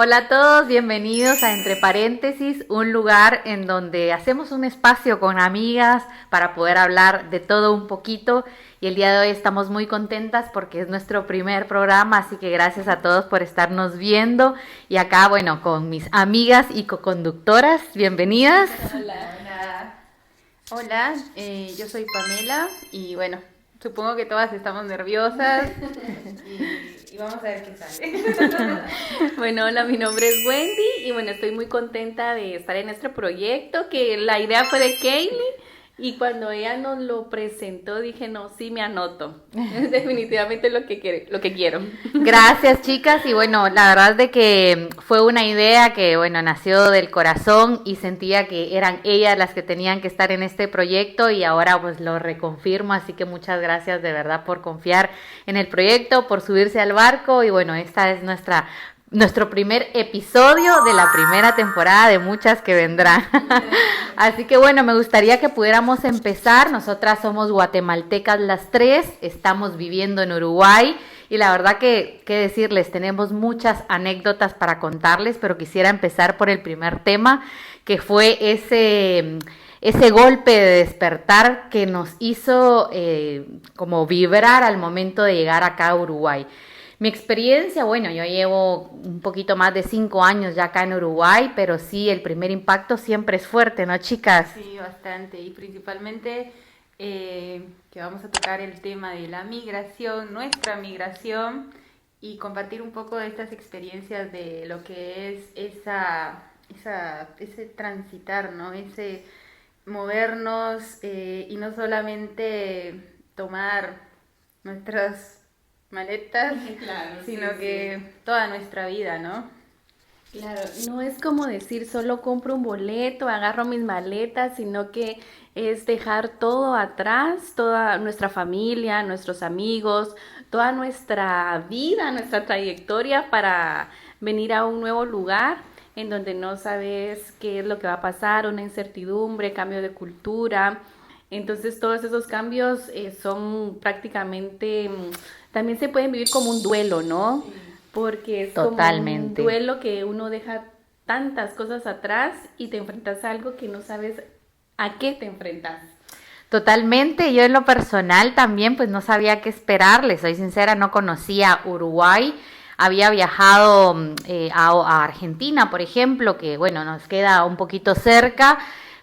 Hola a todos, bienvenidos a Entre Paréntesis, un lugar en donde hacemos un espacio con amigas para poder hablar de todo un poquito. Y el día de hoy estamos muy contentas porque es nuestro primer programa, así que gracias a todos por estarnos viendo. Y acá, bueno, con mis amigas y coconductoras, bienvenidas. Hola. Hola, yo soy Pamela y bueno, supongo que todas estamos nerviosas y vamos a ver qué sale. Bueno, hola, mi nombre es Wendy y bueno, estoy muy contenta de estar en este proyecto que la idea fue de Kaylee y cuando ella nos lo presentó dije, no, sí me anoto, es definitivamente lo que quiero. Gracias, chicas, y bueno, la verdad es de que fue una idea que, bueno, nació del corazón y sentía que eran ellas las que tenían que estar en este proyecto y ahora pues lo reconfirmo, así que muchas gracias de verdad por confiar en el proyecto, por subirse al barco y bueno, esta es nuestro primer episodio de la primera temporada de muchas que vendrán. Así que bueno, me gustaría que pudiéramos empezar. Nosotras somos guatemaltecas las tres, estamos viviendo en Uruguay y la verdad que, qué decirles, tenemos muchas anécdotas para contarles, pero quisiera empezar por el primer tema, que fue ese golpe de despertar que nos hizo como vibrar al momento de llegar acá a Uruguay. Mi experiencia, bueno, yo llevo un poquito más de 5 años ya acá en Uruguay, pero sí, el primer impacto siempre es fuerte, ¿no, chicas? Sí, bastante, y principalmente que vamos a tocar el tema de la migración, nuestra migración, y compartir un poco de estas experiencias de lo que es ese transitar, ¿no? Ese movernos y no solamente tomar nuestras maletas, Claro, sino sí, que sí. toda nuestra vida, ¿no? Claro, no es como decir solo compro un boleto, agarro mis maletas, sino que es dejar todo atrás, toda nuestra familia, nuestros amigos, toda nuestra vida, nuestra trayectoria para venir a un nuevo lugar en donde no sabes qué es lo que va a pasar, una incertidumbre, cambio de cultura. Entonces todos esos cambios son prácticamente, también se pueden vivir como un duelo, ¿no? Porque es como un Totalmente. duelo que uno deja tantas cosas atrás y te enfrentas a algo que no sabes a qué te enfrentas. Totalmente, yo en lo personal también pues no sabía qué esperar, les soy sincera, no conocía Uruguay, había viajado a Argentina, por ejemplo, que bueno, nos queda un poquito cerca,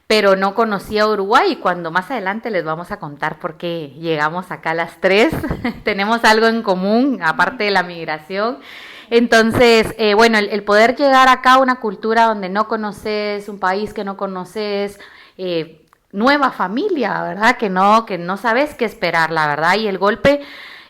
pero no conocía Uruguay y cuando más adelante les vamos a contar por qué llegamos acá las tres, tenemos algo en común, aparte de la migración. Entonces, bueno, el poder llegar acá a una cultura donde no conoces, un país que no conoces, nueva familia, ¿verdad? Que no sabes qué esperar, la verdad, y el golpe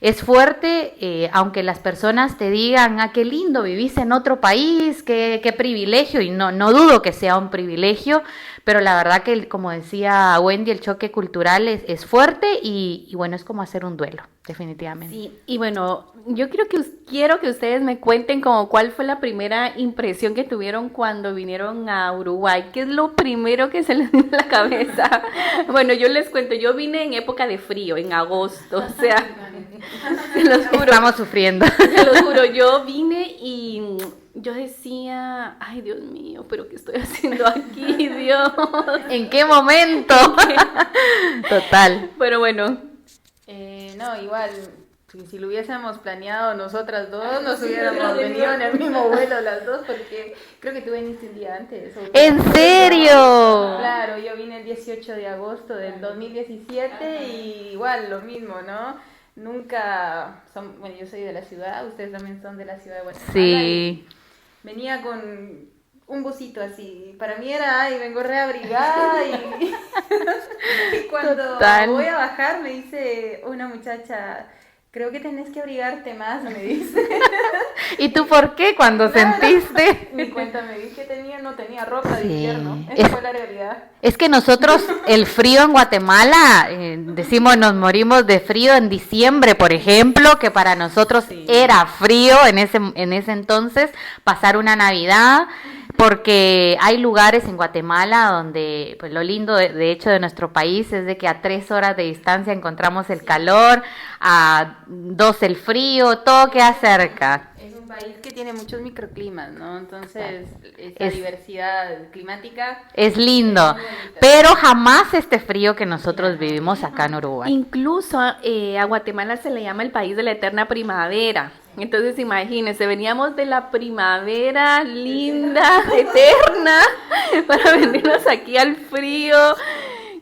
es fuerte, aunque las personas te digan, ah, qué lindo, vivís en otro país, qué privilegio, y no dudo que sea un privilegio, pero la verdad que, como decía Wendy, el choque cultural es fuerte y bueno, es como hacer un duelo, definitivamente. Sí, y bueno, yo quiero que ustedes me cuenten como cuál fue la primera impresión que tuvieron cuando vinieron a Uruguay. ¿Qué es lo primero que se les vino a la cabeza? Bueno, yo les cuento, yo vine en época de frío, en agosto, o sea, se los juro. Estamos sufriendo. Te lo juro, yo vine y yo decía, ay Dios mío, pero ¿qué estoy haciendo aquí, Dios? ¿En qué momento? Total. Pero bueno, No, igual, si lo hubiésemos planeado nosotras dos, nos hubiéramos venido en el mismo vuelo las dos, porque creo que tú viniste un día antes. ¿En serio? Claro, yo vine el 18 de agosto del 2017 y igual lo mismo, ¿no? Bueno, yo soy de la ciudad, ustedes también son de la ciudad de Guatemala. Sí. Venía con un busito así, para mí era, ay, vengo reabrigada y cuando Total. voy a bajar me dice una muchacha, creo que tenés que abrigarte más, me dice. ¿Y tú por qué cuando sentiste? Ni cuenta me di que no tenía ropa de Sí. invierno, esa fue la realidad. Es que nosotros el frío en Guatemala, decimos nos morimos de frío en diciembre, por ejemplo, que para nosotros Sí. era frío en ese entonces, pasar una Navidad, porque hay lugares en Guatemala donde, pues lo lindo de hecho de nuestro país es de que a 3 horas de distancia encontramos el calor, a 2 el frío, todo queda cerca. Es un país que tiene muchos microclimas, ¿no? Entonces, esa Es- diversidad climática Es lindo, es muy bonita. pero jamás este frío que nosotros vivimos acá en Uruguay. Incluso a Guatemala se le llama el país de la eterna primavera. Entonces, imagínense, veníamos de la primavera linda, eterna, para venirnos aquí al frío,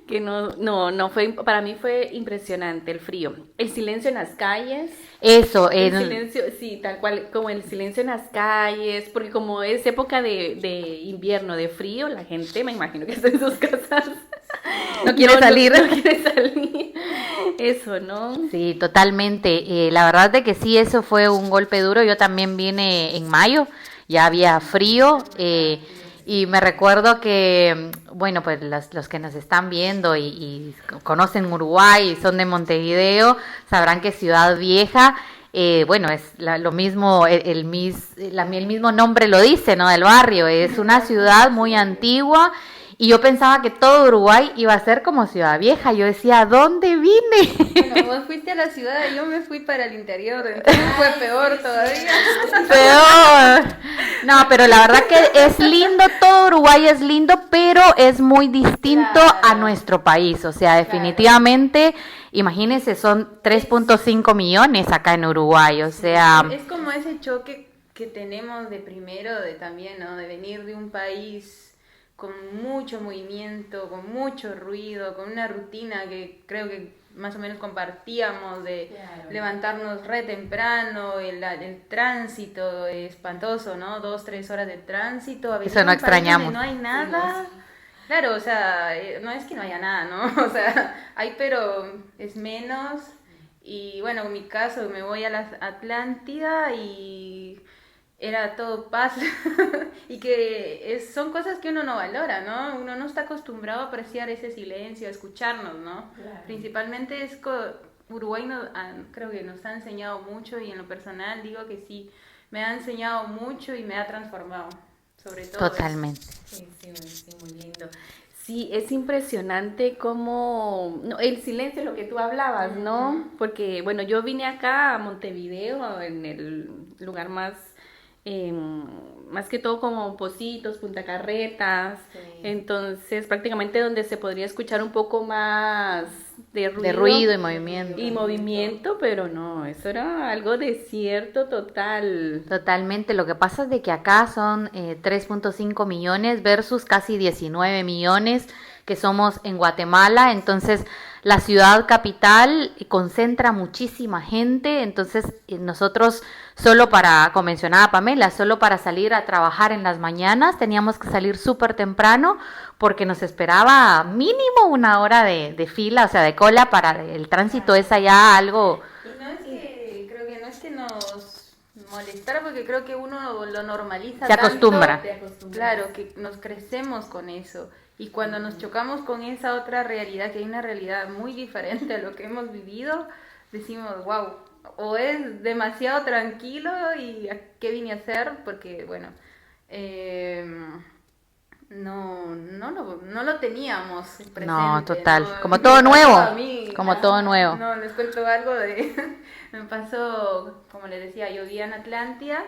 que no fue, para mí fue impresionante el frío. El silencio en las calles. Eso, El silencio, sí, tal cual, como el silencio en las calles, porque como es época de invierno, de frío, la gente, me imagino que está en sus casas. No quiere salir. No quiere salir. Eso, ¿no? sí, totalmente. La verdad de que sí, eso fue un golpe duro. Yo también vine en mayo, ya había frío. Y me recuerdo que, bueno, pues los que nos están viendo y conocen Uruguay y son de Montevideo, sabrán que Ciudad Vieja, bueno, es lo mismo, el mismo nombre lo dice, ¿no? Del barrio, es una ciudad muy antigua. Y yo pensaba que todo Uruguay iba a ser como Ciudad Vieja. Yo decía, ¿a dónde vine? Bueno, vos fuiste a la ciudad y yo me fui para el interior, entonces fue peor todavía. Peor. No, pero la verdad que es lindo, todo Uruguay es lindo, pero es muy distinto a Claro. nuestro país. O sea, definitivamente, imagínense, son 3.5 millones acá en Uruguay. O sea, Es como ese choque que tenemos de primero, de también, ¿no? De venir de un país con mucho movimiento, con mucho ruido, con una rutina que creo que más o menos compartíamos de Claro. levantarnos re temprano, el tránsito espantoso, ¿no? 2, 3 horas de tránsito. A venir Eso no a un país donde extrañamos. no hay nada. Claro, o sea, no es que no haya nada, ¿no? O sea, hay, pero es menos. Y bueno, en mi caso me voy a la Atlántida y era todo paz. Y que son cosas que uno no valora, ¿no? Uno no está acostumbrado a apreciar ese silencio, a escucharnos, ¿no? Claro. Principalmente Uruguay creo que nos ha enseñado mucho y en lo personal digo que sí, me ha enseñado mucho y me ha transformado, sobre todo eso. totalmente. Sí, muy lindo. Sí, es impresionante cómo el silencio, lo que tú hablabas, ¿no? Porque, bueno, yo vine acá a Montevideo, en el lugar más que todo como Pocitos, Punta Carretas, Sí. entonces prácticamente donde se podría escuchar un poco más de De ruido y movimiento. y movimiento, pero no, eso era algo desierto total. Totalmente, lo que pasa es de que acá son 3.5 millones versus casi 19 millones que somos en Guatemala, entonces la ciudad capital concentra muchísima gente, entonces nosotros solo para, como mencionaba Pamela, solo para salir a trabajar en las mañanas teníamos que salir súper temprano porque nos esperaba mínimo una hora de fila, o sea, de cola para el tránsito es allá algo. Y no es que, creo que no es que nos molestara, porque creo que uno lo normaliza Se acostumbra. tanto, Te acostumbras. claro, que nos crecemos con eso. Y cuando nos chocamos con esa otra realidad, que hay una realidad muy diferente a lo que hemos vivido, decimos, wow, o es demasiado tranquilo y ¿a qué vine a hacer? Porque, bueno, no lo teníamos presente. No, total, ¿no? como Me todo pasó nuevo, a mí. como todo nuevo. No, les cuento algo de... Me pasó, como les decía, yo vivía en Atlántida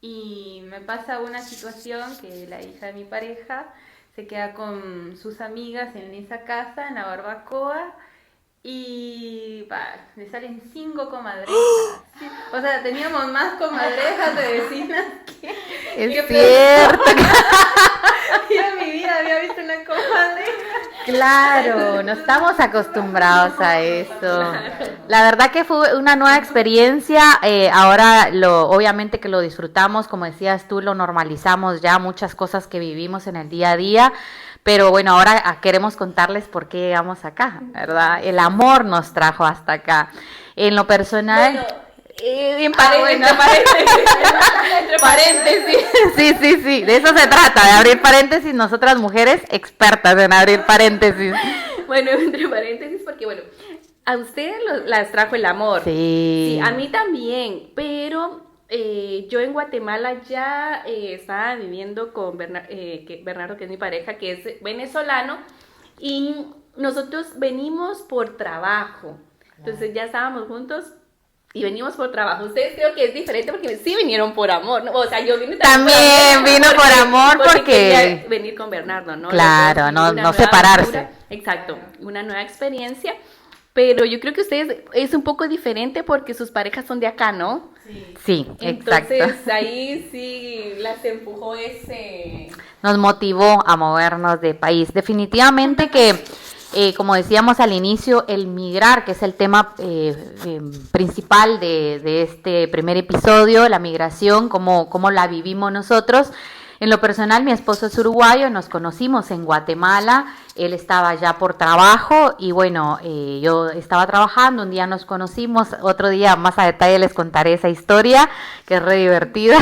y me pasa una situación que la hija de mi pareja se queda con sus amigas en esa casa, en la barbacoa, y le salen 5 comadrejas. Sí, o sea, teníamos más comadrejas de vecinas que Es que cierto. yo en mi vida había visto una comadreja. Claro, no estamos acostumbrados a eso. La verdad que fue una nueva experiencia. Ahora, obviamente que lo disfrutamos, como decías tú, lo normalizamos ya, muchas cosas que vivimos en el día a día. Pero bueno, ahora queremos contarles por qué llegamos acá, ¿verdad? El amor nos trajo hasta acá. En lo personal. Bueno, en bueno. entre paréntesis. Sí, de eso se trata, de abrir paréntesis, nosotras mujeres expertas en abrir paréntesis. Bueno, entre paréntesis, porque bueno, a ustedes las trajo el amor. Sí. Sí, a mí también, pero yo en Guatemala ya estaba viviendo con Bernardo, que es mi pareja, que es venezolano, y nosotros venimos por trabajo. Entonces ya estábamos juntos y venimos por trabajo. Ustedes creo que es diferente porque sí vinieron por amor, ¿no? O sea, yo vine también vino por amor porque quería venir con Bernardo, ¿no? Claro, no, una no nueva separarse. aventura. Exacto, una nueva experiencia. Pero yo creo que ustedes es un poco diferente porque sus parejas son de acá, ¿no? Sí, exacto. Entonces ahí sí las empujó ese... Nos motivó a movernos de país. Definitivamente que, como decíamos al inicio, el migrar, que es el tema principal de este primer episodio, la migración, cómo la vivimos nosotros. En lo personal, mi esposo es uruguayo, nos conocimos en Guatemala, él estaba allá por trabajo y bueno, yo estaba trabajando, un día nos conocimos, otro día más a detalle les contaré esa historia, que es re divertida,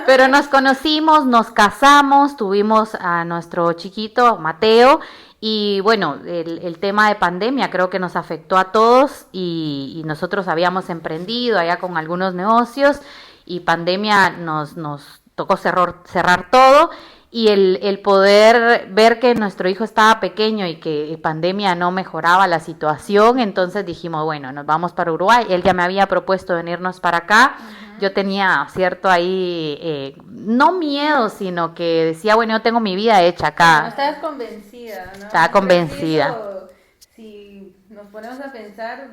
pero nos conocimos, nos casamos, tuvimos a nuestro chiquito, Mateo, y bueno, el tema de pandemia creo que nos afectó a todos y nosotros habíamos emprendido allá con algunos negocios y pandemia nos tocó cerrar todo y el poder ver que nuestro hijo estaba pequeño y que pandemia no mejoraba la situación, entonces dijimos, bueno, nos vamos para Uruguay. Él ya me había propuesto venirnos para acá. Yo tenía cierto ahí, no miedo, sino que decía, bueno, yo tengo mi vida hecha acá. No estabas convencida, ¿no? Estaba convencida. Eso, si nos ponemos a pensar,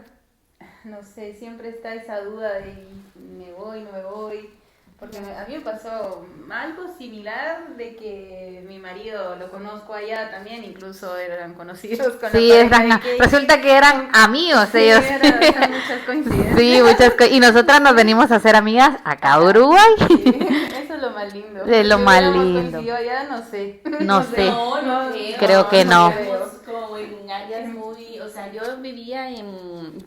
no sé, siempre está esa duda de me voy, no me voy. Porque a mí me pasó algo similar de que mi marido lo conozco allá también, incluso eran conocidos con sí, la pareja de resulta que eran amigos sí, ellos. Eran muchas coincidencias. Sí, y nosotras nos venimos a hacer amigas acá a Uruguay. Sí, eso es lo más lindo. Es lo Si más hubiéramos lindo. coincidido allá, no sé. No sé. No, Creo que no. Como en áreas muy, o sea, yo vivía en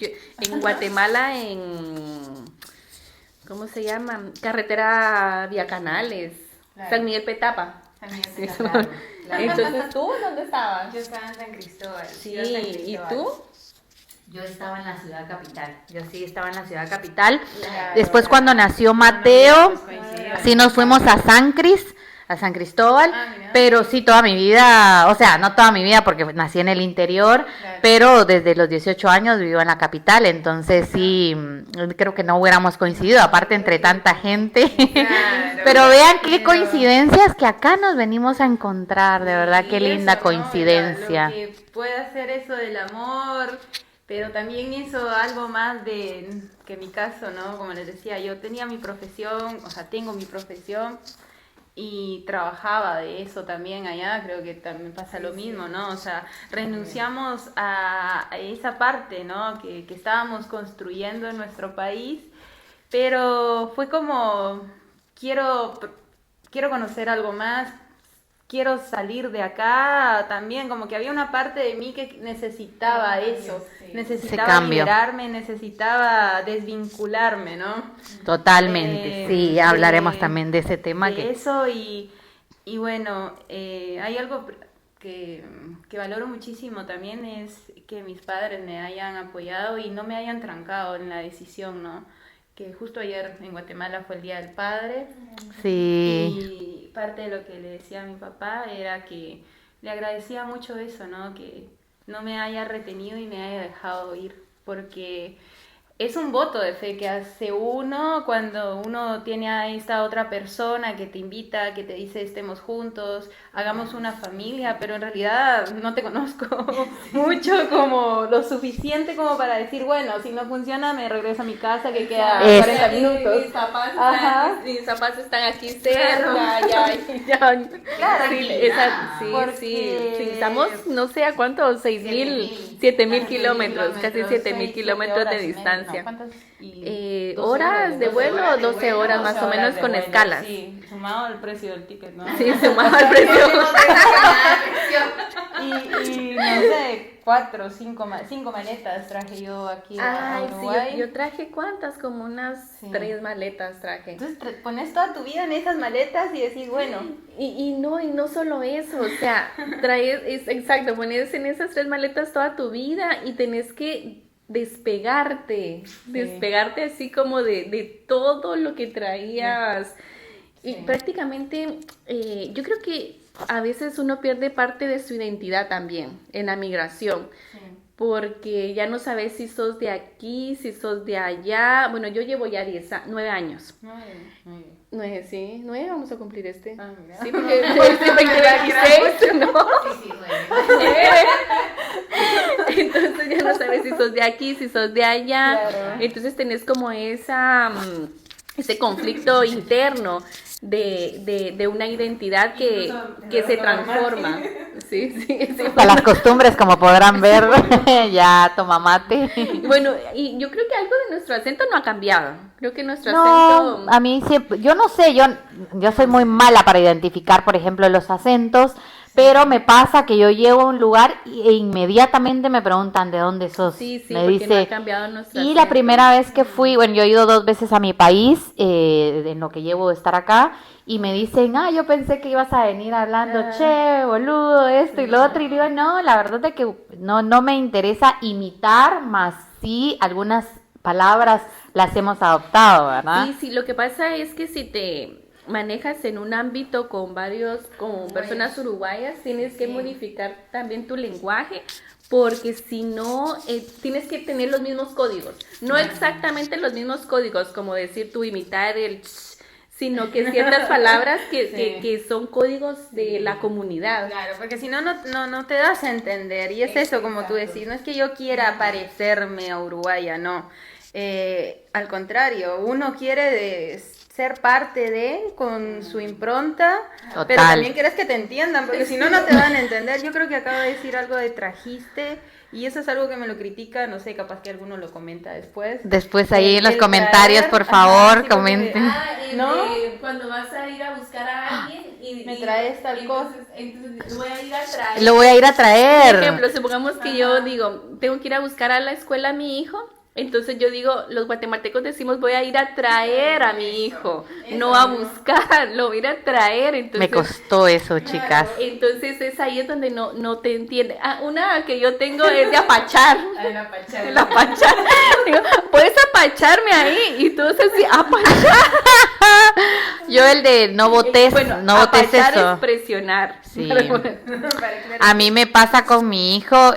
Guatemala ¿cómo se llama? Carretera Vía Canales, Claro. San Miguel Petapa. También, Claro. Entonces, ¿tú dónde estabas? Yo estaba en San Cristóbal. Sí, yo en San ¿y Cristóbal. tú? Yo estaba en la ciudad capital. Yo sí estaba en la ciudad capital. Claro, Después cuando nació no, Mateo, pues coincidimos. sí nos fuimos a San Cristóbal, Mira. pero sí toda mi vida, o sea, no toda mi vida porque nací en el interior, Claro. pero desde los 18 años vivo en la capital, entonces sí, creo que no hubiéramos coincidido, aparte entre tanta gente. Claro, Pero vean qué pero- coincidencias que acá nos venimos a encontrar, de verdad, qué Y linda eso, ¿no? coincidencia. Lo que puede hacer eso del amor, pero también hizo algo más que en mi caso, ¿no? Como les decía, yo tenía mi profesión, o sea, tengo mi profesión y trabajaba de eso también allá, creo que también pasa lo mismo, ¿no? O sea, renunciamos a esa parte, ¿no? Que estábamos construyendo en nuestro país, pero fue como, quiero conocer algo más, quiero salir de acá también, como que había una parte de mí que necesitaba eso, necesitaba cambio. liberarme, necesitaba desvincularme, ¿no? Totalmente, sí, hablaremos de- también de ese tema. de eso y bueno, hay algo que valoro muchísimo también es que mis padres me hayan apoyado y no me hayan trancado en la decisión, ¿no? Que justo ayer en Guatemala fue el Día del Padre. Sí, Y parte de lo que le decía a mi papá era que le agradecía mucho eso, ¿no? Que no me haya retenido y me haya dejado ir, porque es un voto de fe que hace uno cuando uno tiene a esta otra persona que te invita, que te dice estemos juntos, hagamos una familia, pero en realidad no te conozco mucho como lo suficiente como para decir, bueno, si no funciona me regreso a mi casa que queda Es- 40 minutos. Ajá. Mis papás están aquí cerca, ya. Claro, Sí, aquí, porque- sí, estamos, no sé a cuántos, 6.000, 7.000 kilómetros, casi 7.000 kilómetros de distancia. Horas de vuelo, 12 horas más o menos con escalas. Sí, sumado al precio del ticket, ¿no? Sí, sumado al precio. Y no sé, 4 o 5 maletas traje yo aquí a Ay, sí, Uruguay. yo traje cuántas, como unas Sí. 3 maletas traje. Entonces pones toda tu vida en esas maletas y decís, bueno, Y no solo eso, o sea, exacto, pones en esas 3 maletas toda tu vida y tenés que despegarte así como de todo lo que traías. Y Sí. prácticamente, yo creo que a veces uno pierde parte de su identidad también en la migración. porque ya no sabes si sos de aquí, si sos de allá. Bueno, yo llevo ya 9 años. Muy bien. 9, sí, 9 vamos a cumplir este. Ah, mira. Sí, porque es 2026, ¿no? Sí, bueno. Entonces ya no sabes si sos de aquí, si sos de allá. Claro. Entonces tenés como ese conflicto interno de una identidad que se transforma. Sí, sí, sí. A las costumbres, como podrán ver, ya toma mate. Bueno, y yo creo que algo de nuestro acento no ha cambiado. Creo que nuestro No, acento... a mí siempre, yo no sé, yo soy muy mala para identificar, por ejemplo, los acentos, pero me pasa que yo llego a un lugar e inmediatamente me preguntan de dónde sos. Sí, sí, Me porque no ha dice, cambiado nuestro y la acento. primera vez que fui, bueno, yo he ido 2 veces a mi país, en lo que llevo de estar acá, y me dicen, yo pensé que ibas a venir hablando, che, boludo, esto y lo otro, y digo, no, la verdad es que no me interesa imitar, más sí algunas palabras las hemos adoptado, ¿verdad? Sí, sí, lo que pasa es que si te manejas en un ámbito con personas uruguayas, tienes que modificar también tu lenguaje, porque si no, tienes que tener los mismos códigos. No exactamente los mismos códigos, como decir tú imitar el ch, sino que ciertas palabras que son códigos de la comunidad. Claro, porque si no, no te das a entender. Y es eso, como tú decís, no es que yo quiera parecerme a uruguaya, no. Al contrario, uno quiere ser parte de, con su impronta, Total. pero también quieres que te entiendan, porque si no, no te van a entender. Yo creo que acabo de decir algo de trajiste, y eso es algo que me lo critica, no sé, capaz que alguno lo comenta después. Después ahí en los El comentarios, traer, por ajá, favor, sí, porque- comenten. ¿No? ¿No? Cuando vas a ir a buscar a alguien y Me traes tal cosa. Entonces voy a ir a traer. Lo voy a ir a Por traer. ejemplo, supongamos que yo digo, tengo que ir a buscar a la escuela a mi hijo. Entonces yo digo, los guatemaltecos decimos, voy a ir a traer a mi hijo, no a buscar, lo voy a ir a traer. Entonces, Me costó eso, chicas. entonces es ahí es donde no te entiende. Una que yo tengo es de apachar. El apachar. Digo, puedes apacharme ahí. Y tú dices, sí, apachar. Yo el de no votes, Bueno, no votes apachar eso. es presionar. Sí. Para A mí me pasa con mi hijo,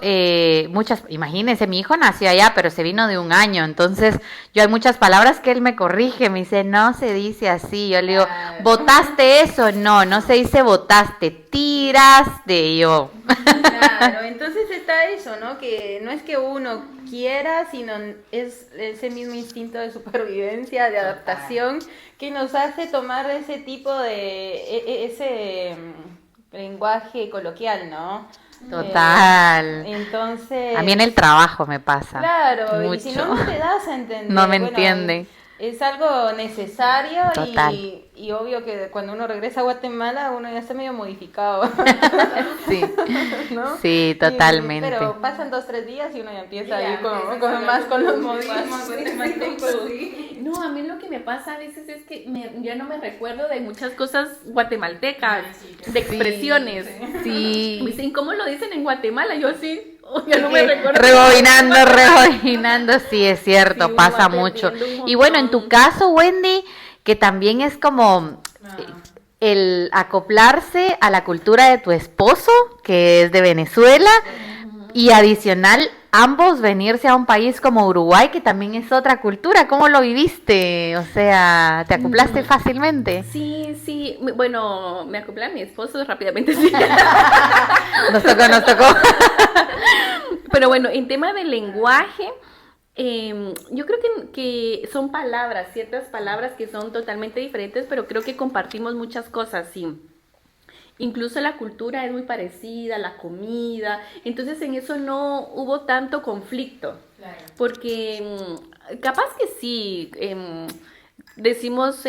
imagínense, mi hijo nació allá, pero se vino de un año, entonces yo hay muchas palabras que él me corrige, me dice, no se dice así, yo le digo, Claro. ¿votaste eso? No se dice votaste, tiraste, y yo. Claro, entonces está eso, ¿no? Que no es que uno quiera, sino es ese mismo instinto de supervivencia, de adaptación, que nos hace tomar ese tipo de, ese lenguaje coloquial, ¿no? Total. Entonces... A mí en el trabajo me pasa. Claro, y si mucho. no, no te das a entender. No me Bueno, entienden. Es algo necesario Total. y obvio que cuando uno regresa a Guatemala uno ya está medio modificado, Sí, ¿no? sí, totalmente. Pero pasan 2-3 días y uno ya empieza a ir más con los modismos guatemaltecos. No, a mí lo que me pasa a veces es que ya no me recuerdo de muchas cosas guatemaltecas, de expresiones. Sí. Me dicen, ¿cómo lo dicen en Guatemala? Yo sí, ya no me recuerdo. Rebobinando, sí, es cierto, Sí, uno pasa va mucho. aprendiendo un Y bueno, en tu montón. caso, Wendy, que también es como el acoplarse a la cultura de tu esposo, que es de Venezuela, y adicional, ambos venirse a un país como Uruguay, que también es otra cultura. ¿Cómo lo viviste? O sea, ¿te acoplaste fácilmente? Sí, sí, bueno, me acoplé a mi esposo rápidamente, sí. Nos tocó. Pero bueno, en tema de lenguaje, yo creo que son palabras, ciertas palabras que son totalmente diferentes, pero creo que compartimos muchas cosas, sí. Incluso la cultura es muy parecida, la comida, entonces en eso no hubo tanto conflicto, porque capaz que sí, decimos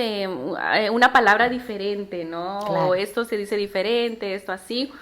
una palabra diferente, ¿no? Claro. O esto se dice diferente, esto así,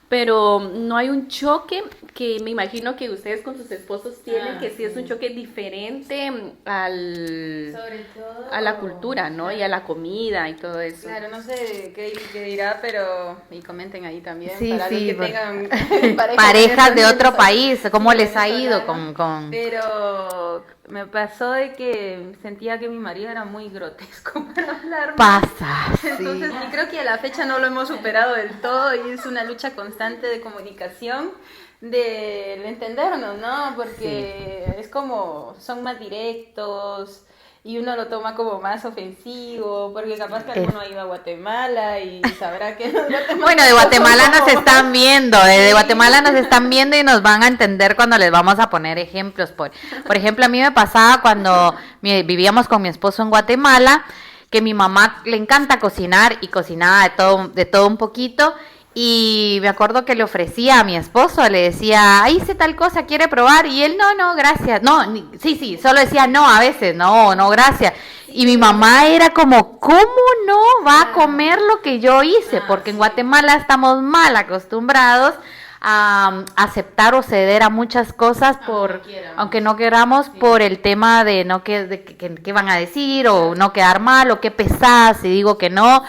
pero no hay un choque que me imagino que ustedes con sus esposos tienen, que sí es un choque diferente Sobre todo... a la cultura, ¿no? Y a la comida y todo eso. Claro, no sé qué dirá, pero... Y comenten ahí también, Sí, para sí, los que bueno. tengan Parejas de otro venezolanas. país, ¿cómo Sí, les ha ido venezolanas. con... Pero me pasó de que sentía que mi marido era muy grotesco para hablar. Pasa, Entonces, sí. y creo que a la fecha no lo hemos superado del todo y es una lucha constante de comunicación. del entendernos, ¿no? Porque es como, son más directos y uno lo toma como más ofensivo, porque capaz que alguno ha ido a Guatemala y sabrá que los guatemaltecos Bueno, de Guatemala son nos como- están viendo, de Guatemala nos están viendo y nos van a entender cuando les vamos a poner ejemplos. Por ejemplo, a mí me pasaba cuando vivíamos con mi esposo en Guatemala, que mi mamá le encanta cocinar y cocinaba de todo un poquito. Y me acuerdo que le ofrecía a mi esposo, le decía, "Ahí hice tal cosa, ¿quiere probar?" Y él, no, gracias. No, sí, solo decía no a veces, no, gracias. Y mi mamá era como, ¿cómo no va a comer lo que yo hice? Porque en Guatemala estamos mal acostumbrados a aceptar o ceder a muchas cosas aunque no queramos, por el tema de no qué van a decir o no quedar mal o qué pesada si digo que no.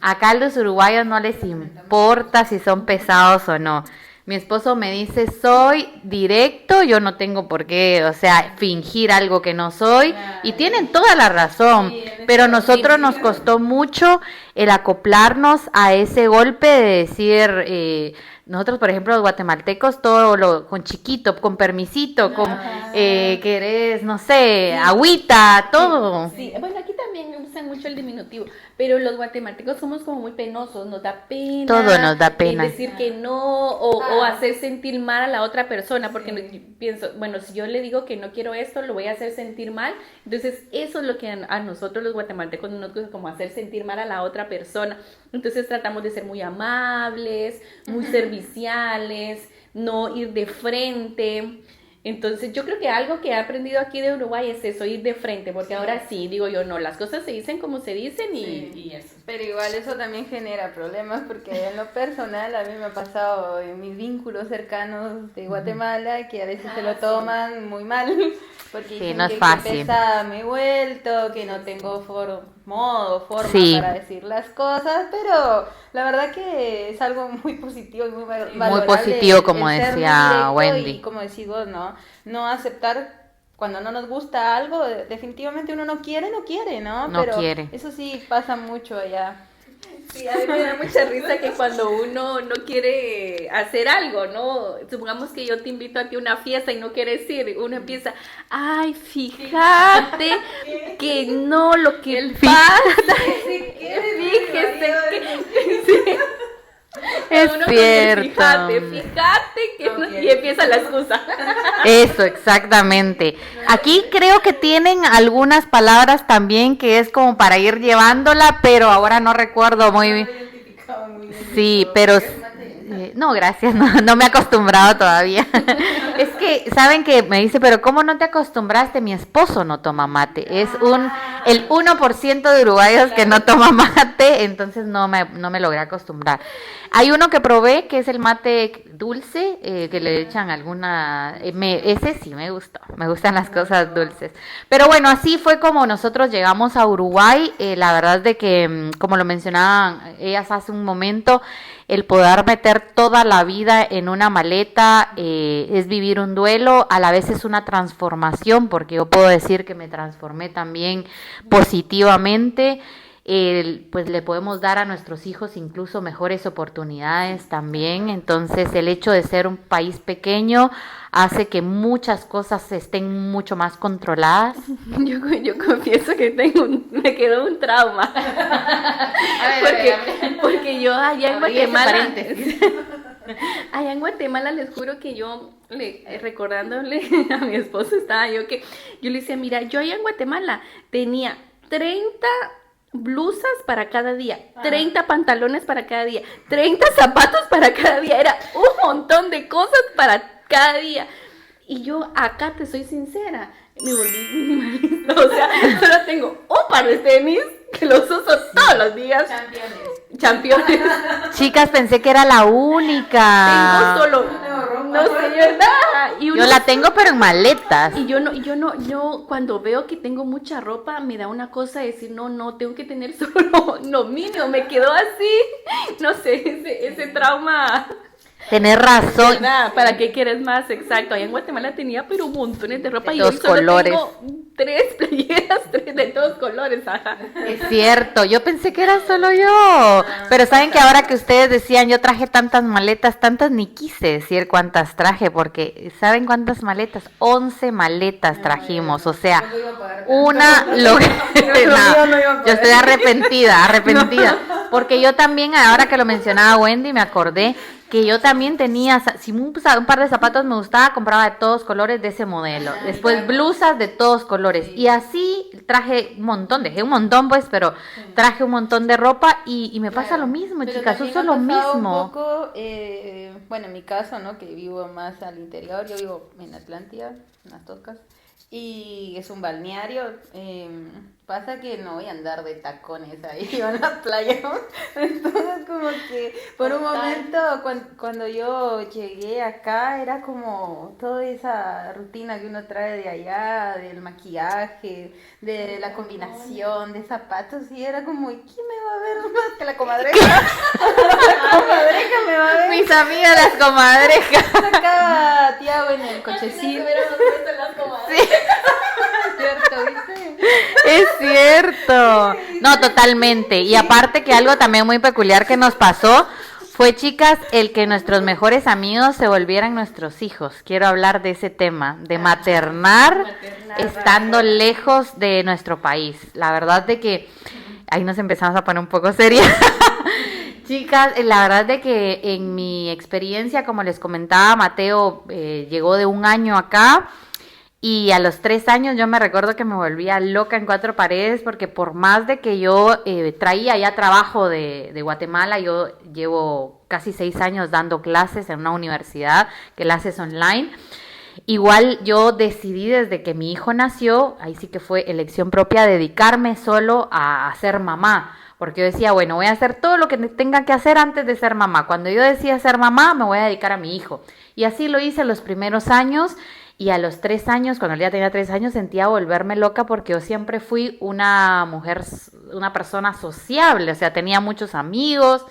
Acá a los uruguayos no les importa si son pesados o no. Mi esposo me dice, soy directo, yo no tengo por qué, o sea, fingir algo que no soy. Y tienen toda la razón, pero a nosotros nos costó mucho el acoplarnos a ese golpe de decir, nosotros, por ejemplo, los guatemaltecos, con chiquito, con permisito, con querés, no sé, agüita, todo. Sí, bueno, aquí también usan mucho el diminutivo, pero los guatemaltecos somos como muy penosos, nos da pena. Todo nos da pena. Decir que no o hacer sentir mal a la otra persona, porque pienso, bueno, si yo le digo que no quiero esto, lo voy a hacer sentir mal. Entonces, eso es lo que a nosotros los guatemaltecos nos gusta, como hacer sentir mal a la otra persona. Entonces, tratamos de ser muy amables, muy serviciales, no ir de frente. Entonces yo creo que algo que he aprendido aquí de Uruguay es eso, ir de frente, porque ahora sí, digo yo, no, las cosas se dicen como se dicen y eso. Pero igual eso también genera problemas porque en lo personal a mí me ha pasado en mis vínculos cercanos de Guatemala que a veces se lo toman muy mal porque dicen no es que fácil. pesada me he vuelto, que no tengo forma Sí. para decir las cosas, pero la verdad que es algo muy positivo y muy valorable. Positivo, como el ser muy decía directo Wendy. Y como decís vos, no aceptar cuando no nos gusta algo, definitivamente uno no quiere, ¿no? No Pero quiere. eso sí pasa mucho allá. Sí, a mí me da mucha risa que cuando uno no quiere hacer algo, ¿no? Supongamos que yo te invito a ti a una fiesta y no quieres ir, uno empieza, ay, fíjate que no, lo que pasa, fíjese que... Sí. Es Uno cierto. Fíjate que no, y empieza la excusa. Eso, exactamente. Aquí creo que tienen algunas palabras también que es como para ir llevándola, pero ahora no recuerdo muy bien. Sí, pero no, gracias, no me he acostumbrado todavía. Es que, ¿saben qué? Me dice, pero ¿cómo no te acostumbraste? Mi esposo no toma mate. Es el 1% de uruguayos que no toma mate, entonces no me logré acostumbrar. Hay uno que probé, que es el mate dulce, que le echan alguna... ese sí me gustó, me gustan las cosas dulces. Pero bueno, así fue como nosotros llegamos a Uruguay. La verdad es de que, como lo mencionaban ellas hace un momento, el poder meter toda la vida en una maleta es vivir un duelo, a la vez es una transformación, porque yo puedo decir que me transformé también positivamente. Pues le podemos dar a nuestros hijos incluso mejores oportunidades también. Entonces el hecho de ser un país pequeño hace que muchas cosas estén mucho más controladas. Yo confieso que me quedó un trauma. Porque yo allá en Guatemala, allá en Guatemala les juro que yo, recordándole a mi esposo, yo le decía, mira, yo allá en Guatemala tenía 30 blusas para cada día, 30 pantalones para cada día, 30 zapatos para cada día, era un montón de cosas para cada día. Y yo acá te soy sincera, me volví minimalista, o sea, solo tengo un par de tenis que los uso todos los días. Campeones. Chicas, pensé que era la única. Tengo solo, no sé, ¿verdad? Yo la tengo pero en maletas. Y yo cuando veo que tengo mucha ropa, me da una cosa de decir, no, tengo que tener solo lo mínimo, me quedó así, no sé, ese trauma. Tenés razón. ¿Verdad? ¿Para qué quieres más? Exacto. Allá en Guatemala tenía pero montones de ropa y Dos hoy solo colores. tengo 3 playeras, 3 de todos colores, ajá. Es cierto, yo pensé que era solo yo, pero saben que ahora que ustedes decían yo traje tantas maletas, tantas ni quise decir cuántas traje, porque ¿saben cuántas maletas? 11 maletas trajimos, o sea, una, yo estoy arrepentida, porque yo también, ahora que lo mencionaba Wendy, me acordé que yo también tenía, si un par de zapatos me gustaba, compraba de todos colores de ese modelo. Después blusas de todos colores. Y así traje un montón, dejé un montón pues, pero traje un montón de ropa y me pasa lo mismo, Pero chicas, también uso ha lo pasado mismo. un poco, bueno, en mi caso, ¿no? Que vivo más al interior, yo vivo en Atlántida, en las Tocas, y es un balneario. Pasa que no voy a andar de tacones ahí en la playa, ¿no? Entonces como que por un momento cuando yo llegué acá era como toda esa rutina que uno trae de allá, del maquillaje, de la combinación de zapatos, y era como, ¿quién me va a ver más que la comadreja? La comadreja me va a ver. Mis amigas las comadrejas. Acá Tiago en el cochecito. Sí. ¿Cierto, viste? Es cierto. No, totalmente. Y aparte que algo también muy peculiar que nos pasó fue, chicas, el que nuestros mejores amigos se volvieran nuestros hijos. Quiero hablar de ese tema, de maternar estando lejos de nuestro país. La verdad de que ahí nos empezamos a poner un poco serias. Chicas, la verdad de que en mi experiencia, como les comentaba, Mateo llegó de 1 año acá. Y a los 3 años yo me recuerdo que me volvía loca en 4 paredes porque por más de que yo traía ya trabajo de Guatemala, yo llevo casi 6 años dando clases en una universidad, clases online. Igual yo decidí desde que mi hijo nació, ahí sí que fue elección propia, dedicarme solo a ser mamá. Porque yo decía, bueno, voy a hacer todo lo que tenga que hacer antes de ser mamá. Cuando yo decida ser mamá, me voy a dedicar a mi hijo. Y así lo hice los primeros años. Y a los 3 años, cuando él ya tenía 3 años, sentía volverme loca porque yo siempre fui una mujer, una persona sociable, o sea, tenía muchos amigos,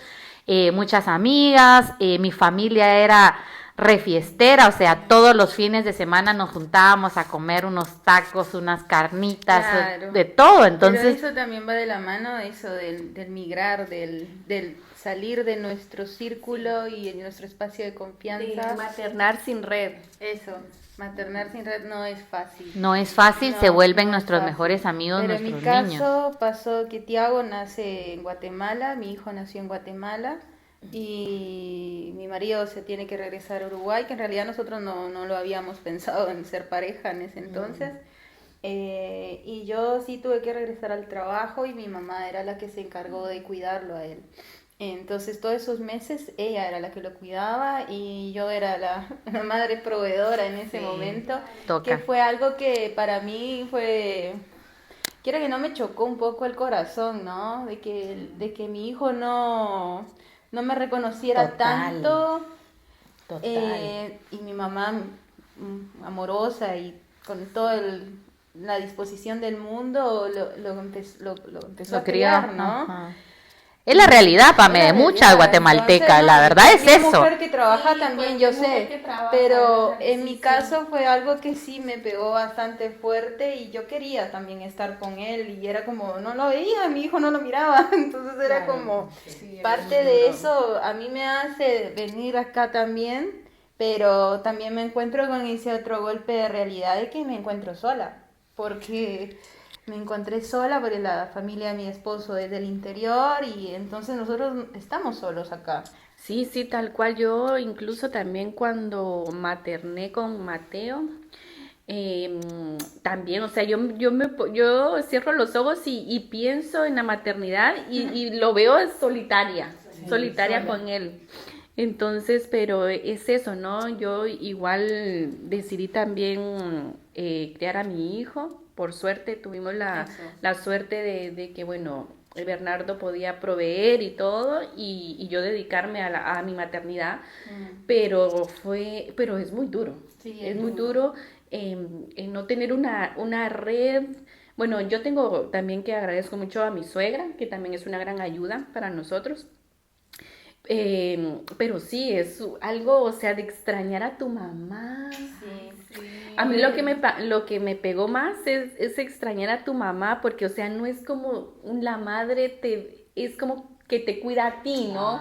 muchas amigas, mi familia era refiestera, o sea, todos los fines de semana nos juntábamos a comer unos tacos, unas carnitas, Claro. de todo, Pero entonces... eso también va de la mano, eso del migrar, del salir de nuestro círculo y de nuestro espacio de confianza. Maternar sin red. Eso, maternar sin red no es fácil. No es fácil, No, se vuelven no es nuestros fácil. mejores amigos, Pero en mi nuestros niños. caso pasó que Tiago nace en Guatemala, mi hijo nació en Guatemala y mi marido se tiene que regresar a Uruguay, que en realidad nosotros no lo habíamos pensado en ser pareja en ese entonces. Y yo sí tuve que regresar al trabajo y mi mamá era la que se encargó de cuidarlo a él. Entonces todos esos meses ella era la que lo cuidaba y yo era la madre proveedora en ese momento, Toca. que fue algo que para mí fue, quiero que no, me chocó un poco el corazón, ¿no? De que mi hijo no me reconociera Total. tanto. Total. Y mi mamá, amorosa y con toda la disposición del mundo, lo empezó a criar, ¿no? Ajá. Es la realidad, Pame, de muchas guatemaltecas, la verdad es mi eso. mujer que trabaja Sí, también, pues, yo mi mujer sé, que trabaja, pero ¿verdad? en Sí, mi sí. caso fue algo que sí me pegó bastante fuerte y yo quería también estar con él y era como, no lo veía, mi hijo no lo miraba, entonces era Claro, como sí, era parte muy de duro. eso, a mí me hace venir acá también, pero también me encuentro con ese otro golpe de realidad de que me encuentro sola, porque me encontré sola porque la familia de mi esposo es del interior y entonces nosotros estamos solos acá. Sí, sí, tal cual. Yo incluso también cuando materné con Mateo, también, o sea, yo cierro los ojos y pienso en la maternidad y lo veo solitaria, solitaria sola. con él. Entonces, pero es eso, ¿no? Yo igual decidí también criar a mi hijo. Por suerte tuvimos Eso. la suerte de que, bueno, el Bernardo podía proveer y todo y yo dedicarme a mi maternidad, pero es muy duro, Sí, es es muy duro. duro en no tener una red. Bueno, yo tengo también que agradezco mucho a mi suegra, que también es una gran ayuda para nosotros. Pero sí, es algo, o sea, de extrañar a tu mamá. A mí lo que me pegó más es extrañar a tu mamá, porque, o sea, no es como la madre es como que te cuida a ti, ¿no?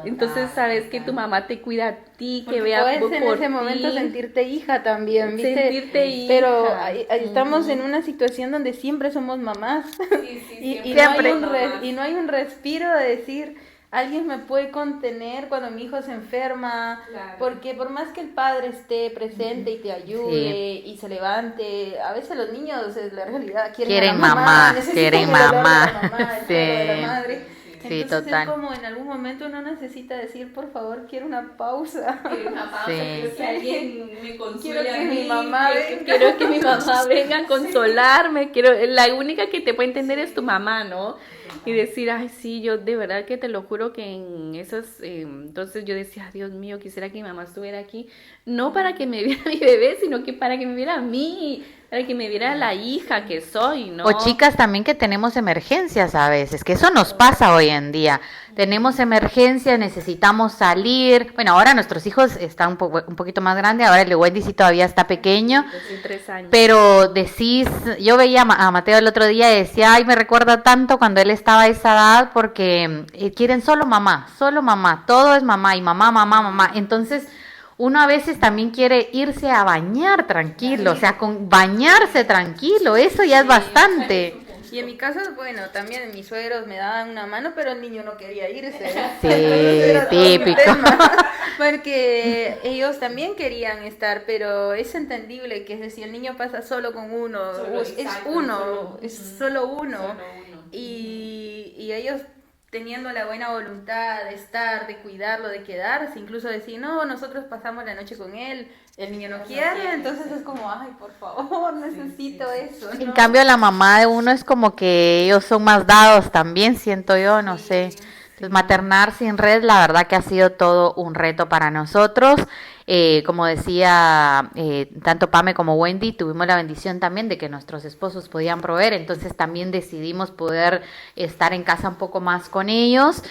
Entonces sabes que tu mamá te cuida a ti, que porque vea puedes por en ese momento ti. sentirte hija también, ¿viste? Sentirte hija. Pero estamos en una situación donde siempre somos mamás. Y siempre. no hay un respiro de decir, alguien me puede contener cuando mi hijo se enferma, porque por más que el padre esté presente y te ayude y se levante, a veces los niños en la realidad quieren a la mamá, necesitan el olor de la mamá, el pelo de la madre. Sí, Entonces total. es como en algún momento uno necesita decir, por favor, quiero una pausa. Quiero que alguien me console Quiero a que mí, mi mamá venga. quiero que mi mamá venga a consolarme, la única que te puede entender es tu mamá, ¿no? Y decir, ay, sí, yo de verdad que te lo juro que en esas, entonces yo decía, Dios mío, quisiera que mi mamá estuviera aquí, no para que me viera mi bebé, sino que para que me viera a mí, para que me viera la hija que soy, ¿no? O chicas también que tenemos emergencias a veces, que eso nos pasa hoy en día. Tenemos emergencias, necesitamos salir. Bueno, ahora nuestros hijos están un poquito más grandes, ahora el de Wendy sí todavía está pequeño. Desde 3 años. Pero decís, yo veía a Mateo el otro día y decía, ay, me recuerda tanto cuando él estaba a esa edad porque quieren solo mamá, todo es mamá y mamá, mamá, mamá. Entonces uno a veces también quiere irse a bañar tranquilo, o sea, con bañarse tranquilo, eso ya es bastante. Y en mi caso, bueno, también mis suegros me daban una mano, pero el niño no quería irse. Sí, Era todo un típico. tema, porque ellos también querían estar, pero es entendible que si el niño pasa solo con uno, es solo uno. Y ellos teniendo la buena voluntad de estar, de cuidarlo, de quedarse, incluso decir, no, nosotros pasamos la noche con él, el niño no quiere, entonces es como, ay, por favor, necesito eso, ¿no? En cambio, la mamá de uno es como que ellos son más dados también, siento yo, no sé. Entonces, maternar sin red, la verdad que ha sido todo un reto para nosotros. Como decía, tanto Pame como Wendy, tuvimos la bendición también de que nuestros esposos podían proveer, entonces también decidimos poder estar en casa un poco más con ellos.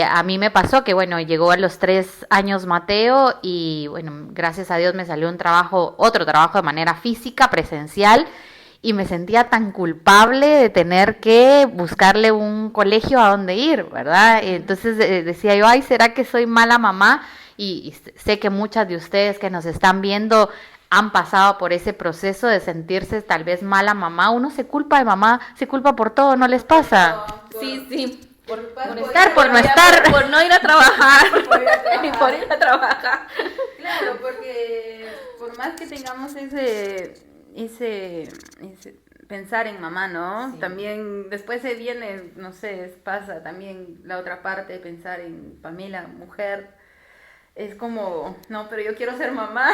A mí me pasó que, bueno, llegó a los 3 años Mateo y, bueno, gracias a Dios me salió otro trabajo de manera física, presencial, y me sentía tan culpable de tener que buscarle un colegio a donde ir, ¿verdad? Entonces decía yo, ay, ¿será que soy mala mamá? Y sé que muchas de ustedes que nos están viendo han pasado por ese proceso de sentirse tal vez mala mamá. Uno se culpa de mamá, se culpa por todo, ¿no les pasa? Sí. Por no estar. Por no ir a trabajar. Por ir a trabajar. Claro, porque por más que tengamos ese pensar en mamá, ¿no? Sí. También después se viene, no sé, pasa también la otra parte de pensar en Pamela, mujer. Es como, no, pero yo quiero ser mamá.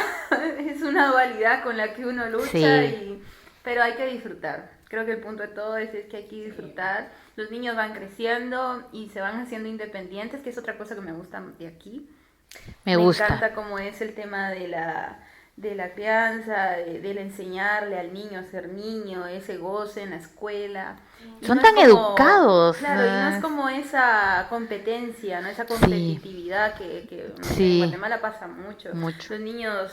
Es una dualidad con la que uno lucha, sí. Pero hay que disfrutar. Creo que el punto de todo es que hay que disfrutar. Los niños van creciendo y se van haciendo independientes, que es otra cosa que me gusta de aquí. Me gusta. Me encanta cómo es el tema de la crianza, del enseñarle al niño a ser niño, ese goce en la escuela. Son tan educados. Claro, y no es como esa competencia, ¿no? Esa competitividad que en Guatemala pasa mucho. Los niños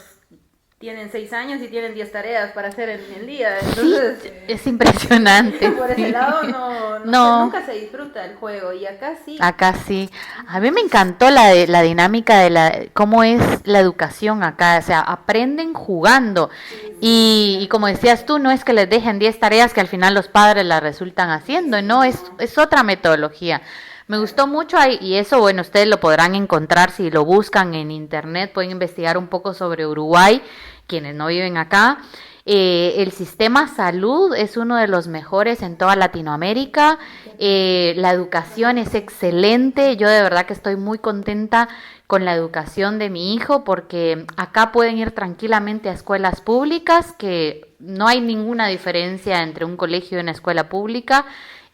tienen 6 años y tienen 10 tareas para hacer en el día. Entonces, sí, es impresionante. Por ese lado nunca se disfruta el juego, y acá sí. Acá sí. A mí me encantó la dinámica de cómo es la educación acá, o sea, aprenden jugando. Sí. Y como decías tú, no es que les dejen 10 tareas que al final los padres las resultan haciendo, no, es otra metodología. Me gustó mucho y eso, bueno, ustedes lo podrán encontrar si lo buscan en internet, pueden investigar un poco sobre Uruguay, quienes no viven acá. El sistema salud es uno de los mejores en toda Latinoamérica, la educación es excelente, yo de verdad que estoy muy contenta con la educación de mi hijo porque acá pueden ir tranquilamente a escuelas públicas, que no hay ninguna diferencia entre un colegio y una escuela pública.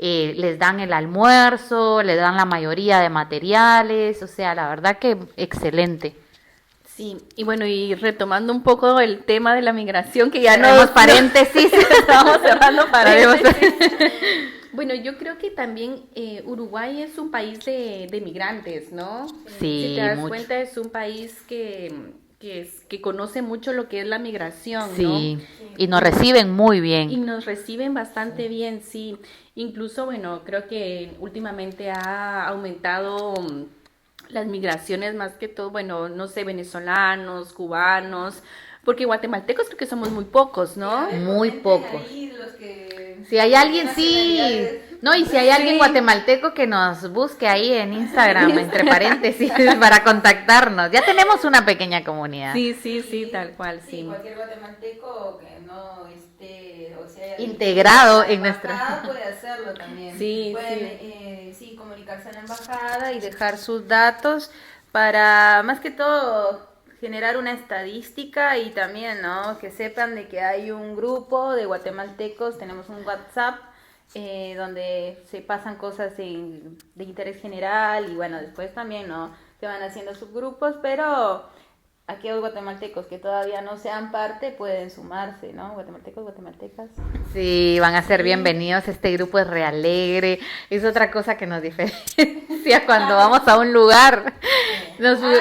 Les dan el almuerzo, les dan la mayoría de materiales, o sea, la verdad que excelente. Sí, y bueno, y retomando un poco el tema de la migración, que ya paréntesis, estamos cerrando paréntesis. Bueno, yo creo que también Uruguay es un país de migrantes, ¿no? Si Sí, te das mucho. cuenta, es un país que conoce mucho lo que es la migración, ¿no? Sí, y nos reciben muy Y bien. nos reciben bastante bien, sí. Incluso, bueno, creo que últimamente ha aumentado las migraciones más que todo, bueno, no sé, venezolanos, cubanos, porque guatemaltecos creo que somos muy pocos, A ¿no? ver, Muy comenten pocos. ahí los que Si hay de qué alguien, sí. nacionalidades. No, y si hay alguien Sí. guatemalteco que nos busque ahí en Instagram, entre paréntesis, para contactarnos. Ya tenemos una pequeña comunidad. Sí, sí, sí, tal cual, Sí, sí. cualquier guatemalteco que no esté, o sea, Integrado la en nuestra... embajada puede hacerlo también. Sí, Pueden, sí. sí, comunicarse a la embajada y dejar sus datos para, más que todo, generar una estadística y también, ¿no? Que sepan de que hay un grupo de guatemaltecos, tenemos un WhatsApp donde se pasan cosas de interés general y bueno, después también, ¿no? Se van haciendo subgrupos, pero aquellos guatemaltecos que todavía no sean parte pueden sumarse, ¿no? Guatemaltecos, guatemaltecas. Sí, van a ser bienvenidos. Este grupo es re alegre. Es otra cosa que nos diferencia cuando vamos a un lugar. Nos... Ay,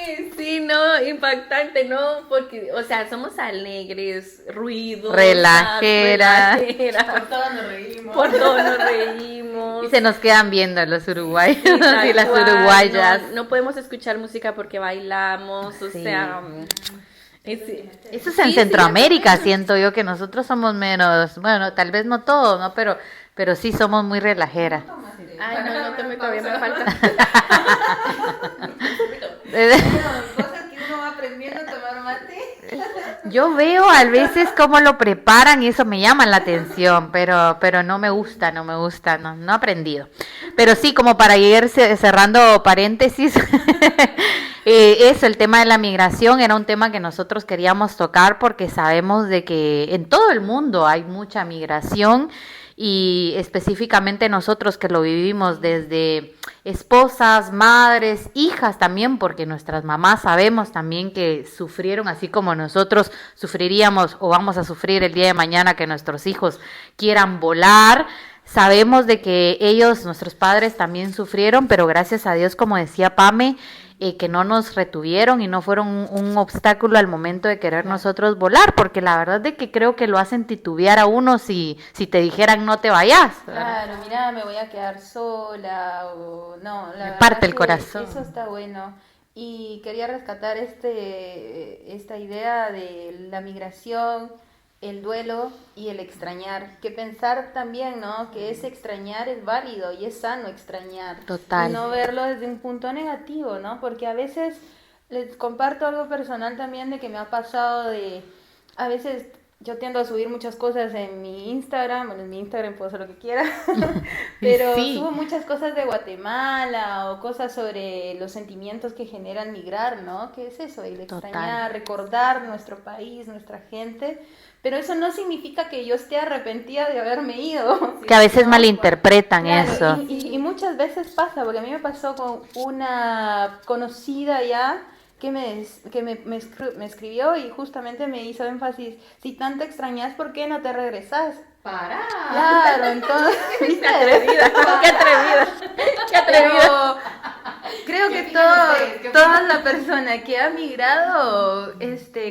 sí, sí, no, impactante, ¿no? Porque, o sea, somos alegres, ruidosas, Relajeras. relajeras, Por todos nos reímos. por todo nos reímos. Y se nos quedan viendo los uruguayos Sí, tal y las cual, uruguayas. no podemos escuchar música porque bailamos, o Sí. sea, Eso es en sí, Centroamérica, siento yo que nosotros somos menos, bueno, tal vez no todos, ¿no? Pero sí somos muy relajeras. Ay, no, todavía me falta. Cosas que uno va aprendiendo a tomar mate. Yo veo a veces cómo lo preparan y eso me llama la atención, pero no me gusta, no he aprendido. Pero sí, como para ir cerrando paréntesis, eso, el tema de la migración era un tema que nosotros queríamos tocar porque sabemos de que en todo el mundo hay mucha migración y específicamente nosotros que lo vivimos desde esposas, madres, hijas también, porque nuestras mamás sabemos también que sufrieron así como nosotros sufriríamos o vamos a sufrir el día de mañana que nuestros hijos quieran volar. Sabemos de que ellos, nuestros padres también sufrieron, pero gracias a Dios, como decía Pame, que no nos retuvieron y no fueron un obstáculo al momento de querer nosotros volar, porque la verdad de que creo que lo hacen titubear a uno si te dijeran no te vayas. Claro, mira, me voy a quedar sola o no, la Me verdad parte el que corazón. eso está bueno. Y quería rescatar esta idea de la migración, el duelo y el extrañar. Que pensar también, ¿no? Que ese extrañar es válido y es sano extrañar. Total. Y no verlo desde un punto negativo, ¿no? Porque a veces les comparto algo personal también de que me ha pasado de... A veces yo tiendo a subir muchas cosas en mi Instagram, bueno, en mi Instagram puedo hacer lo que quiera, pero Sí. subo muchas cosas de Guatemala o cosas sobre los sentimientos que generan migrar, ¿no? ¿Qué es eso? El Total. extrañar, recordar nuestro país, nuestra gente, pero eso no significa que yo esté arrepentida de haberme ido. Que a veces ¿no? malinterpretan Claro, eso. y muchas veces pasa, porque a mí me pasó con una conocida ya me escribió y justamente me hizo énfasis, si tanto extrañas, ¿por qué no te regresas? Para. Claro, entonces, ¿viste? Qué atrevida, qué atrevida, qué atrevida. Pero creo que toda la persona que ha migrado,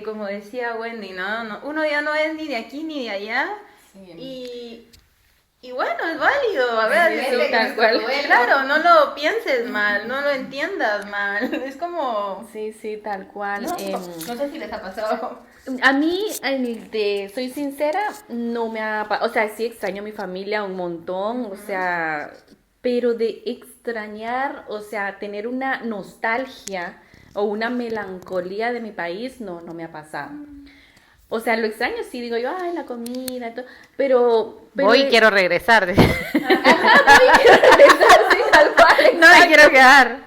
como decía Wendy, ¿no? Uno ya no es ni de aquí ni de allá. Y bueno, es válido, a ver, Sí, tal cual. claro, no lo pienses mal, no lo entiendas mal, es como, Sí, sí, tal cual. no, no sé si les ha pasado. A mí, soy sincera, no me ha... O sea, sí extraño a mi familia un montón, o sea, pero de extrañar, o sea, tener una nostalgia o una melancolía de mi país, no me ha pasado. O sea, lo extraño, sí, digo yo, ay, la comida y todo, pero Voy y quiero regresar. Ajá, voy y quiero regresar, sí, tal cual, No me exacto. quiero quedar.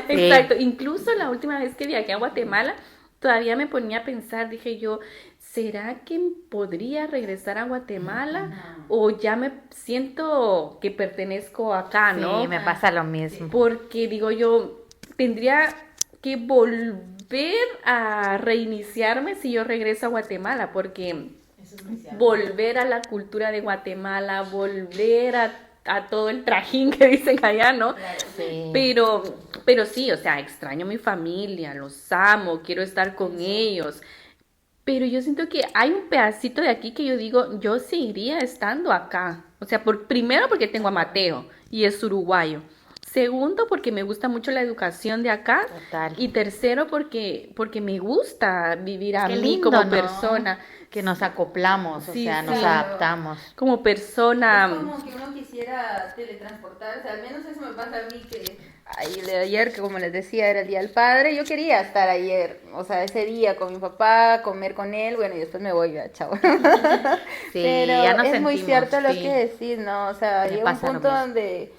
Sí. Exacto, incluso la última vez que viajé a Guatemala, todavía me ponía a pensar, dije yo, ¿será que podría regresar a Guatemala? O ya me siento que pertenezco acá, ¿no? Sí, me pasa lo mismo. Porque digo yo, tendría que volver a reiniciarme si yo regreso a Guatemala, porque volver a la cultura de Guatemala, volver a todo el trajín que dicen allá, ¿no? Sí. Pero sí, o sea, extraño a mi familia, los amo, quiero estar con ellos. Pero yo siento que hay un pedacito de aquí que yo digo, yo seguiría estando acá. O sea, primero porque tengo a Mateo y es uruguayo. Segundo, porque me gusta mucho la educación de acá. Total. Y tercero, porque me gusta vivir a Qué mí lindo, como ¿no? persona. Que nos acoplamos, o Sí, sea, sí. nos adaptamos. Como Es persona. como que uno quisiera teletransportarse, al menos eso me pasa a mí que ay, de ayer, que como les decía, era el Día del Padre, yo quería estar ayer, o sea, ese día con mi papá, comer con él, bueno, y después me voy, ya, chao. Sí, Pero ya nos es muy sentimos, cierto lo sí. que decís, ¿no? O sea, Me llega un pasa lo punto mismo. donde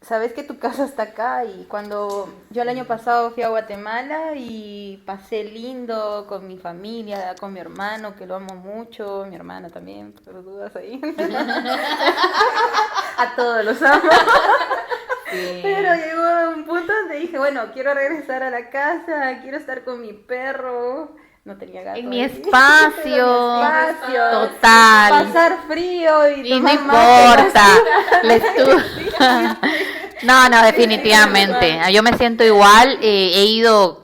sabes que tu casa está acá y cuando yo el año pasado fui a Guatemala y pasé lindo con mi familia, con mi hermano, que lo amo mucho, mi hermana también, por dudas ahí. A todos los amo. Sí. Pero llegó un punto donde dije, bueno, quiero regresar a la casa, quiero estar con mi perro. No tenía gato. En mi ahí. espacio. En mi espacio. Total. Pasar frío y Y no tomar mate. importa. No, no, definitivamente. Yo me siento igual. He ido,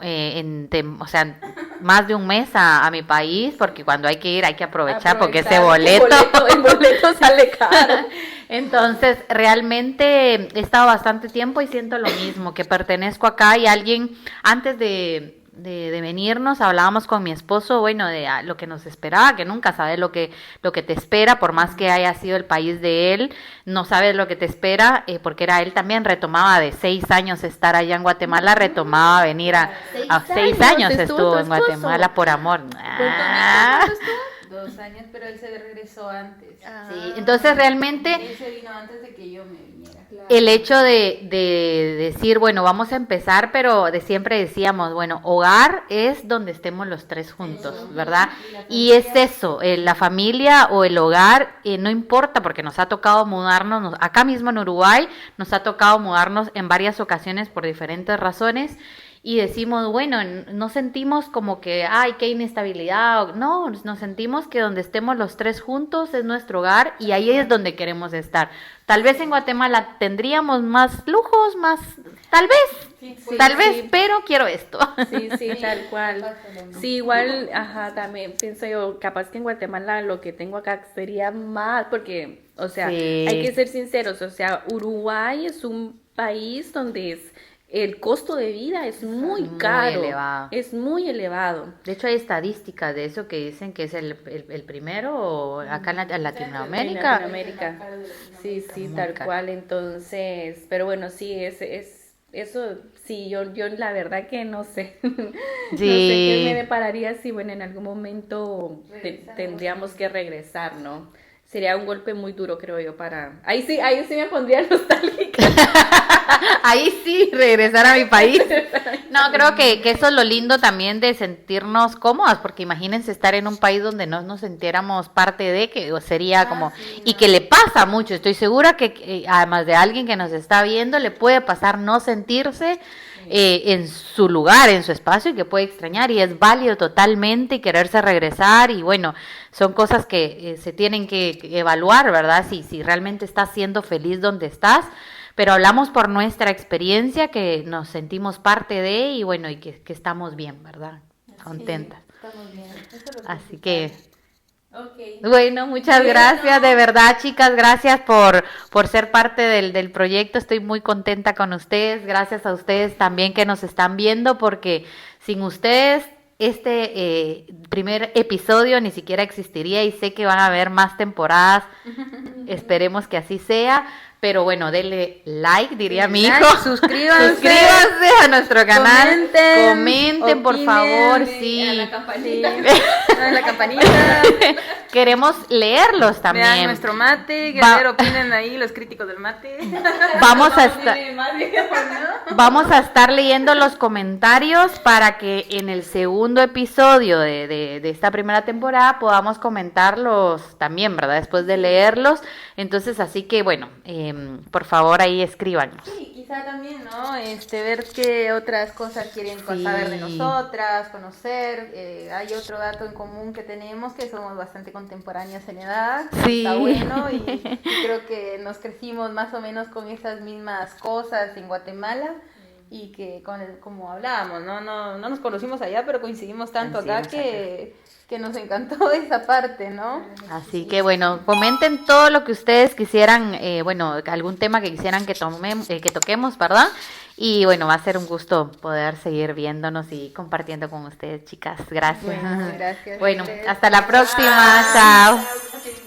o sea, más de un mes a mi país porque cuando hay que ir hay que aprovechar porque ese boleto. El boleto sale caro. Entonces, realmente he estado bastante tiempo y siento lo mismo, que pertenezco acá y alguien, antes de venirnos, hablábamos con mi esposo, bueno, de lo que nos esperaba, que nunca sabes lo que te espera, por más que haya sido el país de él, no sabes lo que te espera, porque era él también, retomaba de 6 años estar allá en Guatemala, retomaba venir a 6 años estuvo tu estuvo en esposo. Guatemala por amor. Ah. 2 años, pero él se regresó antes. Sí, entonces realmente Él se vino antes de que yo me viniera. el hecho de decir, bueno, vamos a empezar, pero siempre decíamos, bueno, hogar es donde estemos los tres juntos, ¿verdad? Y es eso, la familia o el hogar, no importa, porque nos ha tocado mudarnos, acá mismo en Uruguay, nos ha tocado mudarnos en varias ocasiones por diferentes razones. Y decimos, bueno, no sentimos como que, ay, qué inestabilidad. No, nos sentimos que donde estemos los tres juntos es nuestro hogar y ahí es donde queremos estar. Tal vez en Guatemala tendríamos más lujos, tal vez, pero quiero esto. Sí, sí, tal cual. Sí, igual, ajá, también pienso yo, capaz que en Guatemala lo que tengo acá sería más, porque, o sea, Sí. hay que ser sinceros, o sea, Uruguay es un país donde el costo de vida es muy caro, elevado. es muy elevado. De hecho, hay estadísticas de eso que dicen que es el primero acá en Latinoamérica. Latinoamérica. Sí, sí, Muy tal caro. cual. Entonces, pero bueno, sí, eso, sí, yo la verdad que no sé. No sé qué me depararía si, bueno, en algún momento tendríamos que regresar, ¿no? Sería un golpe muy duro, creo yo, ahí sí me pondría nostálgica. Ahí sí, regresar a mi país. No, creo que eso es lo lindo también de sentirnos cómodas, porque imagínense estar en un país donde no nos sintiéramos parte de, que sería como, y que le pasa mucho, estoy segura que además de alguien que nos está viendo, le puede pasar no sentirse en su lugar, en su espacio, y que puede extrañar, y es válido totalmente, y quererse regresar, y bueno, son cosas que se tienen que evaluar, ¿verdad? Si realmente estás siendo feliz donde estás, pero hablamos por nuestra experiencia, que nos sentimos parte de, y bueno, y que estamos bien, ¿verdad? Contentas. Estamos bien. Eso es lo Así que, Okay. bueno, muchas gracias, de verdad, chicas, gracias por ser parte del proyecto, estoy muy contenta con ustedes, gracias a ustedes también que nos están viendo, porque sin ustedes este primer episodio ni siquiera existiría, y sé que van a haber más temporadas, esperemos que así sea. Pero bueno, denle like, diría mi hijo. Suscríbanse a nuestro canal. Comenten, por opinen, favor, a sí. la campanita. A la campanita. Queremos leerlos Vean también. nuestro mate, que opinen ahí los críticos del mate. Vamos a estar leyendo los comentarios para que en el segundo episodio de esta primera temporada podamos comentarlos también, ¿verdad? Después de leerlos. Entonces, así que bueno, por favor ahí escríbanos. Sí, quizá también, ¿no? Ver qué otras cosas quieren Sí. saber de nosotras, conocer. Hay otro dato en común que tenemos, que somos bastante contemporáneas en edad. Sí. Está bueno y creo que nos crecimos más o menos con esas mismas cosas en Guatemala. Y que como hablábamos, no nos conocimos allá, pero coincidimos tanto acá que nos encantó esa parte, ¿no? Así que bueno, comenten todo lo que ustedes quisieran, bueno, algún tema que quisieran que que toquemos, ¿verdad? Y bueno, va a ser un gusto poder seguir viéndonos y compartiendo con ustedes, chicas. Gracias. Bueno, gracias. Bueno, hasta la próxima. Chao. Chao.